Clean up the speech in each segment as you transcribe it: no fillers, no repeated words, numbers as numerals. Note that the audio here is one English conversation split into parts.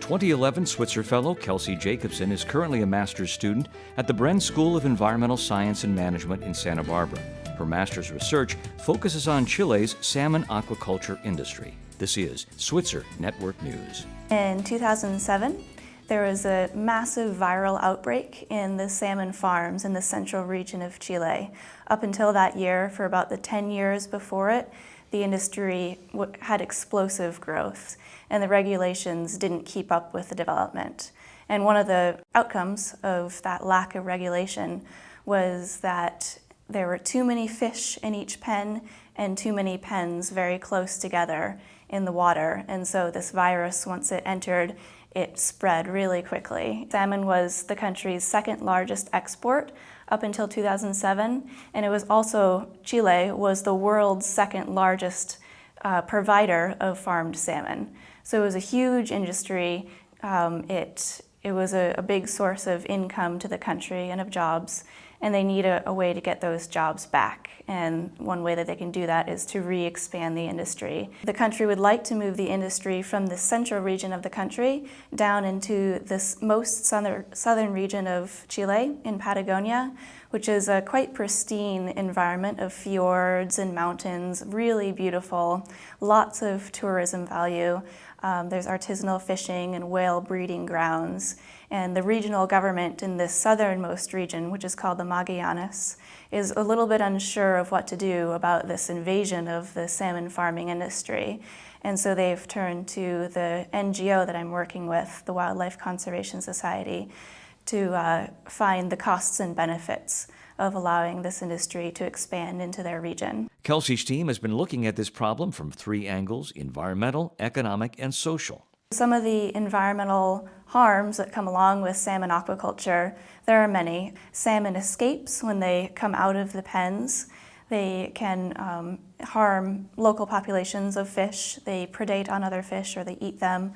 2011 Switzer Fellow Kelsey Jacobsen is currently a master's student at the Bren School of Environmental Science and Management in Santa Barbara. Her master's research focuses on Chile's salmon aquaculture industry. This is Switzer Network News. In 2007, there was a massive viral outbreak in the salmon farms in the central region of Chile. Up until that year, for about the 10 years before it, the industry had explosive growth, and the regulations didn't keep up with the development. And one of the outcomes of that lack of regulation was that there were too many fish in each pen and too many pens very close together in the water. And so this virus, once it entered, it spread really quickly. Salmon was the country's second largest export up until 2007, and it was also, Chile was the world's second largest provider of farmed salmon. So it was a huge industry. It was a big source of income to the country and of jobs, and they need a way to get those jobs back. And one way that they can do that is to re-expand the industry. The country would like to move the industry from the central region of the country down into this most southern region of Chile in Patagonia, which is a quite pristine environment of fjords and mountains, really beautiful, lots of tourism value. There's artisanal fishing and whale breeding grounds. And the regional government in this southernmost region, which is called the Magallanes, is a little bit unsure of what to do about this invasion of the salmon farming industry. And so they've turned to the NGO that I'm working with, the Wildlife Conservation Society, to find the costs and benefits of allowing this industry to expand into their region. Kelsey's team has been looking at this problem from three angles: environmental, economic, and social. Some of the environmental harms that come along with salmon aquaculture, there are many. Salmon escapes when they come out of the pens. They can harm local populations of fish. They predate on other fish, or they eat them,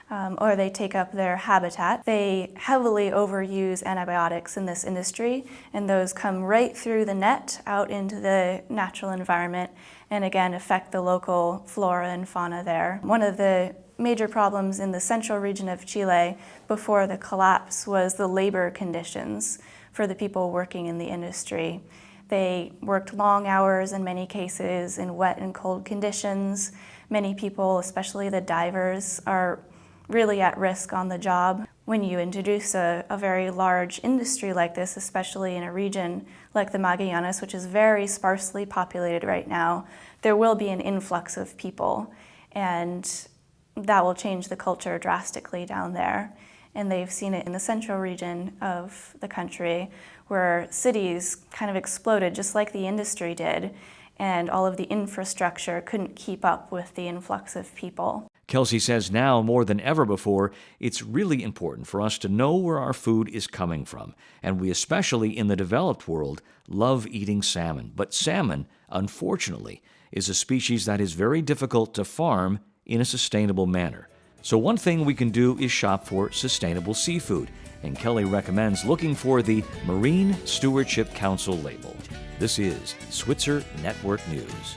or they take up their habitat. They heavily overuse antibiotics in this industry, and those come right through the net out into the natural environment and again affect the local flora and fauna there. One of the major problems in the central region of Chile before the collapse was the labor conditions for the people working in the industry. They worked long hours in many cases in wet and cold conditions. Many people, especially the divers, are really at risk on the job. When you introduce a very large industry like this, especially in a region like the Magallanes, which is very sparsely populated right now, there will be an influx of people, and that will change the culture drastically down there. And they've seen it in the central region of the country, where cities kind of exploded just like the industry did, and all of the infrastructure couldn't keep up with the influx of people. Kelsey says now more than ever before, it's really important for us to know where our food is coming from. And we, especially in the developed world, love eating salmon. But salmon, unfortunately, is a species that is very difficult to farm in a sustainable manner. So one thing we can do is shop for sustainable seafood, and Kelly recommends looking for the Marine Stewardship Council label. This is Switzer Network News.